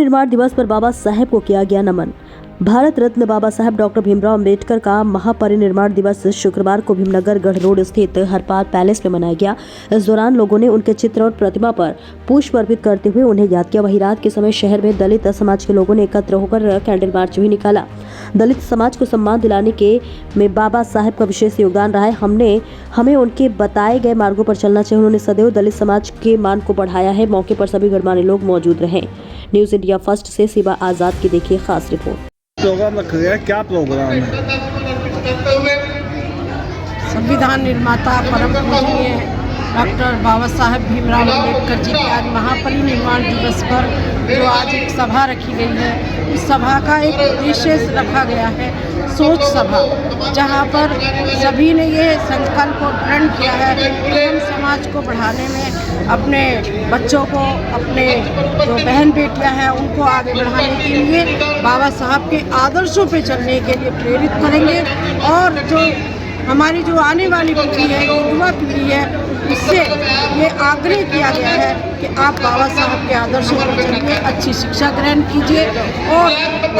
महापरिनिर्वाण दिवस पर बाबा साहेब को किया गया नमन। भारत रत्न बाबा साहेब डॉक्टर भीमराव अंबेडकर का महापरिनिर्वाण दिवस शुक्रवार को भीमनगर गढ़ रोड स्थित हरपाल पैलेस में मनाया गया। इस दौरान लोगों ने उनके चित्र और प्रतिमा पर पुष्प अर्पित करते हुए उन्हें याद किया। वहीं रात के समय शहर में दलित समाज के लोगों ने एकत्र होकर कैंडल मार्च भी निकाला। दलित समाज को सम्मान दिलाने के में बाबा साहेब का विशेष योगदान रहा है। हमें उनके बताए गए मार्गों पर चलना चाहिए। उन्होंने सदैव दलित समाज के मान को बढ़ाया है। मौके पर सभी गणमान्य लोग मौजूद रहे। न्यूज इंडिया फर्स्ट से सिबा आजाद की देखिए खास रिपोर्ट। प्रोग्राम रखा गया है, क्या प्रोग्राम है? संविधान निर्माता परम पूजनीय डॉक्टर बाबा साहेब भीमराव अंबेडकर जी के आज महापरिनिर्वाण दिवस पर जो आज एक सभा रखी गई है, उस सभा का एक उद्देश्य रखा गया है सोच सभा, जहां पर सभी ने ये संकल्प और प्रण किया है कि हम समाज को बढ़ाने में अपने बच्चों को, अपने जो बहन बेटियां हैं उनको आगे बढ़ाने के लिए बाबा साहब के आदर्शों पे चलने के लिए प्रेरित करेंगे। और जो हमारी जो आने वाली पीढ़ी है, युवा पीढ़ी है, उससे ये आग्रह किया गया है कि आप बाबा साहब के आदर्शों पर चलिए, अच्छी शिक्षा ग्रहण कीजिए और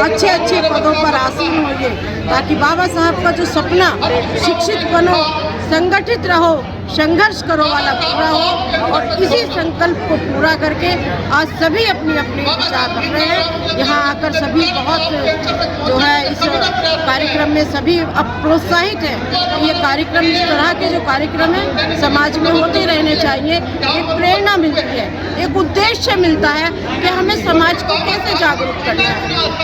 अच्छे अच्छे पदों पर आसीन होइए, ताकि बाबा साहब का जो सपना शिक्षित बनो, संगठित रहो, संघर्ष करो वाला पूरा हो। और इसी संकल्प को पूरा करके आज सभी अपनी अपनी विचार रख रहे हैं। यहाँ आकर सभी बहुत जो है इस कार्यक्रम में सभी अब प्रोत्साहित हैं। ये कार्यक्रम, इस तरह के जो कार्यक्रम हैं समाज में होते रहने चाहिए। एक प्रेरणा मिलती है, एक उद्देश्य मिलता है कि हमें समाज को कैसे जागरूक करना है।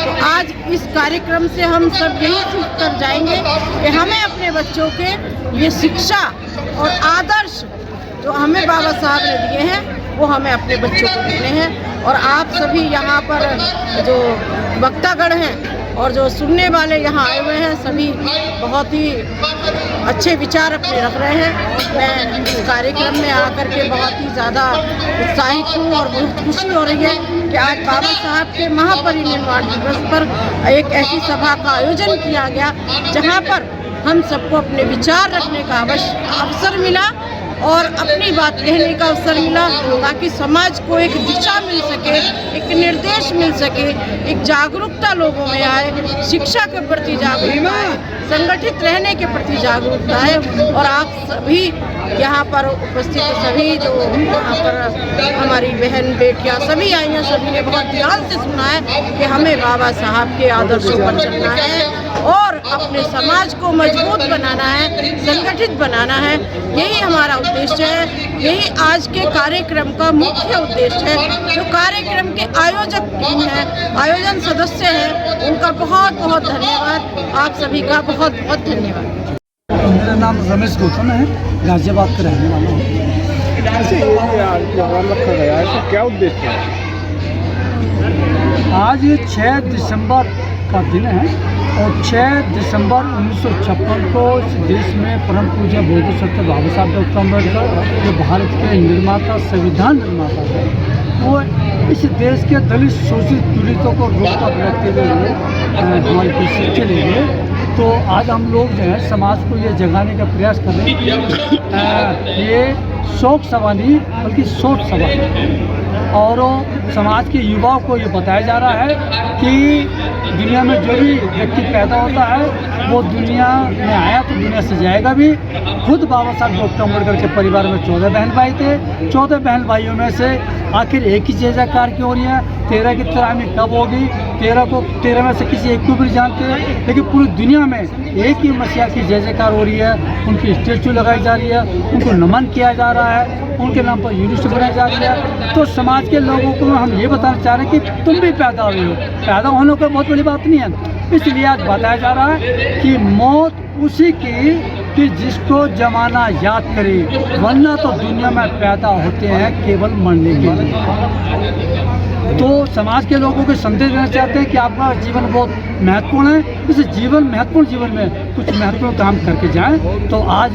तो आज इस कार्यक्रम से हम सब यही सीख कर जाएंगे कि हमें अपने बच्चों के ये शिक्षा और आदर्श जो हमें बाबा साहब ने दिए हैं वो हमें अपने बच्चों को देने हैं। और आप सभी यहाँ पर जो वक्तागण हैं और जो सुनने वाले यहाँ आए हुए हैं, सभी बहुत ही अच्छे विचार अपने रख रहे हैं। मैं इस कार्यक्रम में आकर के बहुत ही ज़्यादा उत्साहित हूँ और बहुत खुशी हो रही है कि आज बाबा साहब के महापरिनिर्वाण दिवस पर एक ऐसी सभा का आयोजन किया गया जहाँ पर हम सबको अपने विचार रखने का अवसर मिला और अपनी बात कहने का अवसर मिला, ताकि समाज को एक दिशा मिल सके, एक निर्देश मिल सके, एक जागरूकता लोगों में आए, शिक्षा के प्रति जागरूकता है, संगठित रहने के प्रति जागरूकता है। और आप सभी यहाँ पर उपस्थित सभी जो यहाँ पर हमारी बहन बेटियाँ सभी आई हैं, सभी ने बहुत ध्यान से सुना है कि हमें बाबा साहब के आदर्शों पर चलना है और अपने समाज को मजबूत बनाना है, संगठित बनाना है। यही हमारा उद्देश्य है, यही आज के कार्यक्रम का मुख्य उद्देश्य है। जो कार्यक्रम के आयोजक टीम है, आयोजन सदस्य हैं, उनका बहुत बहुत धन्यवाद। आप सभी का बहुत बहुत धन्यवाद। मेरा नाम रमेश गौतम है, गाजियाबाद का रहने वाला हूँ। अच्छा, ये प्रोग्राम रखा गया है, तो क्या उद्देश्य है? आज 6 दिसंबर का दिन है और 6 दिसंबर 1956 को इस देश में परम पूज्य बोधिसत्व बाबा साहब डॉक्टर अम्बेडकर, जो भारत के निर्माता, संविधान निर्माता थे, वो इस देश के दलित शोषित पीड़ितों को रोक रखते हुए हमारे देश के लिए। तो आज हम लोग जो है समाज को ये जगाने का प्रयास कर रहे हैं। ये शोक सभा नहीं बल्कि सोच सभा है। और समाज के युवाओं को ये बताया जा रहा है कि दुनिया में जो भी व्यक्ति पैदा होता है वो दुनिया में आया तो दुनिया से जाएगा भी। खुद बाबा साहब डॉक्टर अम्बेडकर के परिवार में 14 बहन भाई थे। 14 बहन भाइयों में से आखिर एक ही जय जयकार क्यों हो रही है? 13 की तरामी कब होगी? 13 में से किसी एक को भी जानते हैं, लेकिन पूरी दुनिया में एक ही मसीहा की जय जयकार हो रही है। उनकी स्टैचू लगाई जा रही है, उनको नमन किया जा रहा है, उनके नाम पर यूनिवर्सिटी बनाई जा रही है। तो समाज के लोगों को हम ये बताना चाह रहे हैं कि तुम भी पैदा हुए हो, पैदा होने को बहुत बड़ी बात नहीं है। इसलिए आज बताया जा रहा है कि मौत उसी की कि जिसको जमाना याद करे, वरना तो दुनिया में पैदा होते हैं केवल मरने के लिए। तो समाज के लोगों को संदेश देना चाहते हैं कि आपका जीवन बहुत महत्वपूर्ण है, इस महत्वपूर्ण जीवन में कुछ महत्वपूर्ण काम करके जाएं। तो आज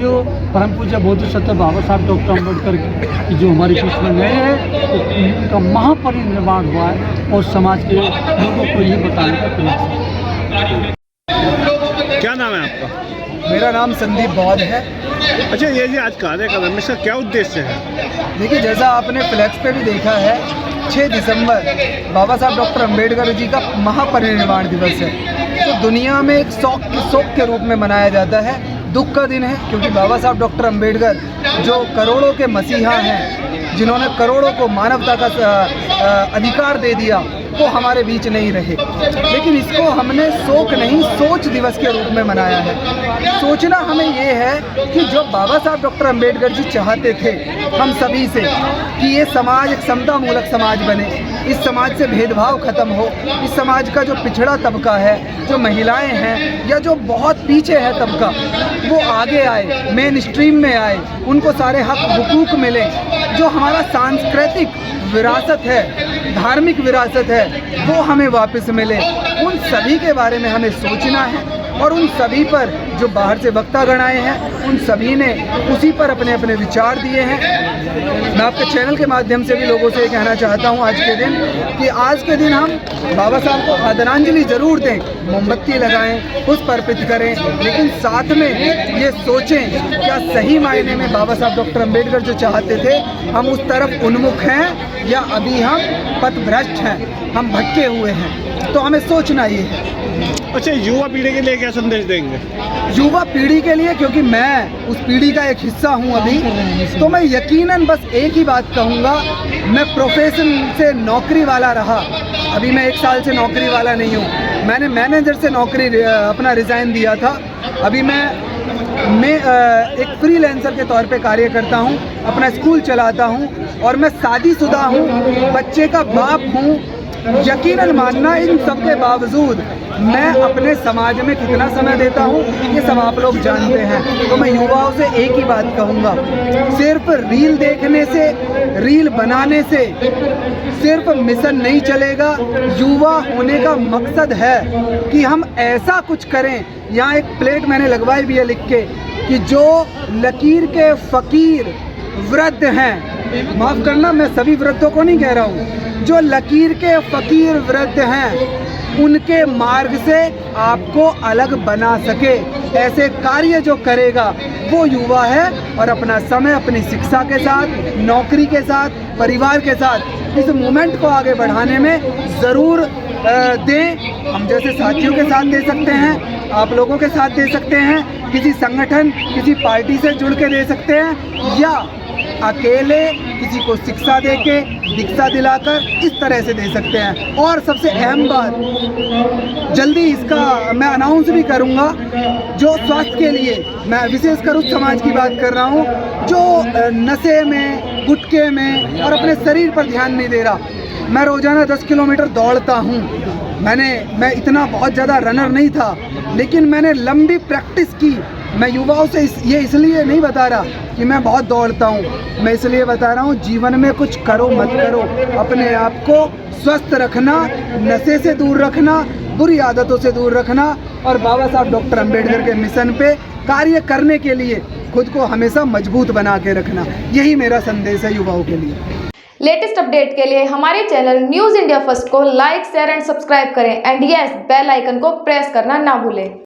परम पूज्य बोधिसत्व बाबा साहब डॉक्टर अम्बेडकर की जो हमारी बीच में गए हैं, तो उनका महापरिनिर्वाण हुआ है और समाज के लोगों को ये बताने का प्रयास है। क्या नाम है आपका? मेरा नाम संदीप बौद्ध है। अच्छा, ये आज कार्यक्रम है, इसका क्या उद्देश्य है? देखिए, जैसा आपने फ्लैक्स पे भी देखा है 6 दिसंबर बाबा साहब डॉक्टर अंबेडकर जी का महापरिनिर्वाण दिवस है। तो दुनिया में एक शोक के रूप में मनाया जाता है, दुख का दिन है, क्योंकि बाबा साहब डॉक्टर अंबेडकर जो करोड़ों के मसीहा हैं, जिन्होंने करोड़ों को मानवता का अधिकार दे दिया, वो हमारे बीच नहीं रहे। लेकिन इसको हमने शोक नहीं, सोच दिवस के रूप में मनाया है। सोचना हमें ये है कि जो बाबा साहब डॉक्टर अंबेडकर जी चाहते थे हम सभी से कि ये समाज एक समता मूलक समाज बने, इस समाज से भेदभाव खत्म हो, इस समाज का जो पिछड़ा तबका है, जो महिलाएं हैं या जो बहुत पीछे है तबका, वो आगे आए, मेन स्ट्रीम में आए, उनको सारे हक हुकूक मिले। जो हमारा सांस्कृतिक विरासत है, धार्मिक विरासत है, वो हमें वापस मिले। उन सभी के बारे में हमें सोचना है और उन सभी पर जो बाहर से वक्तागण आए हैं, उन सभी ने उसी पर अपने अपने विचार दिए हैं। मैं आपके चैनल के माध्यम से भी लोगों से ये कहना चाहता हूँ आज के दिन कि आज के दिन हम बाबा साहब को आदरांजलि ज़रूर दें, मोमबत्ती लगाएं, पुष्प अर्पित करें, लेकिन साथ में ये सोचें क्या सही मायने में बाबा साहब डॉक्टर अंबेडकर जो चाहते थे हम उस तरफ उन्मुख हैं या अभी हम पथभ्रष्ट हैं, हम भटके हुए हैं। तो हमें सोचना ये है। अच्छा, युवा पीढ़ी के लिए क्या संदेश देंगे? युवा पीढ़ी के लिए, क्योंकि मैं उस पीढ़ी का एक हिस्सा हूं अभी, तो मैं यकीनन बस एक ही बात कहूंगा, मैं प्रोफेशन से नौकरी वाला रहा, अभी मैं 1 साल से नौकरी वाला नहीं हूं। मैंने मैनेजर से नौकरी अपना रिज़ाइन दिया था। अभी मैं एक फ्रीलांसर के तौर पे कार्य करता हूं, अपना स्कूल चलाता हूं और मैं शादीशुदा हूं, बच्चे का बाप हूं। यकीनन मानना, इन सब के बावजूद मैं अपने समाज में कितना समय देता हूँ ये सब आप लोग जानते हैं। तो मैं युवाओं से एक ही बात कहूँगा, सिर्फ रील देखने से, रील बनाने से सिर्फ मिशन नहीं चलेगा। युवा होने का मकसद है कि हम ऐसा कुछ करें। यहाँ एक प्लेट मैंने लगवाई भी है लिख के कि जो लकीर के फ़कीर वृद्ध हैं, माफ़ करना मैं सभी वृद्धों को नहीं कह रहा हूँ, जो लकीर के फ़कीर वृद्ध हैं उनके मार्ग से आपको अलग बना सके, ऐसे कार्य जो करेगा वो युवा है। और अपना समय अपनी शिक्षा के साथ, नौकरी के साथ, परिवार के साथ इस मूवमेंट को आगे बढ़ाने में ज़रूर दें। हम जैसे साथियों के साथ दे सकते हैं, आप लोगों के साथ दे सकते हैं, किसी संगठन, किसी पार्टी से जुड़ के दे सकते हैं, या अकेले किसी को शिक्षा देके, दीक्षा दिलाकर इस तरह से दे सकते हैं। और सबसे अहम बात, जल्दी इसका मैं अनाउंस भी करूंगा, जो स्वास्थ्य के लिए, मैं विशेषकर उस समाज की बात कर रहा हूं जो नशे में, गुटखे में और अपने शरीर पर ध्यान नहीं दे रहा। मैं रोज़ाना 10 किलोमीटर दौड़ता हूं। मैं इतना बहुत ज़्यादा रनर नहीं था, लेकिन मैंने लंबी प्रैक्टिस की। मैं युवाओं से ये इसलिए नहीं बता रहा कि मैं बहुत दौड़ता हूँ, मैं इसलिए बता रहा हूँ जीवन में कुछ करो मत करो, अपने आप को स्वस्थ रखना, नशे से दूर रखना, बुरी आदतों से दूर रखना और बाबा साहब डॉक्टर अंबेडकर के मिशन पे कार्य करने के लिए खुद को हमेशा मजबूत बना के रखना, यही मेरा संदेश है युवाओं के लिए। लेटेस्ट अपडेट के लिए हमारे चैनल न्यूज़ इंडिया फर्स्ट को लाइक, शेयर एंड सब्सक्राइब करें एंड यस, बेल आइकन को प्रेस करना ना भूलें।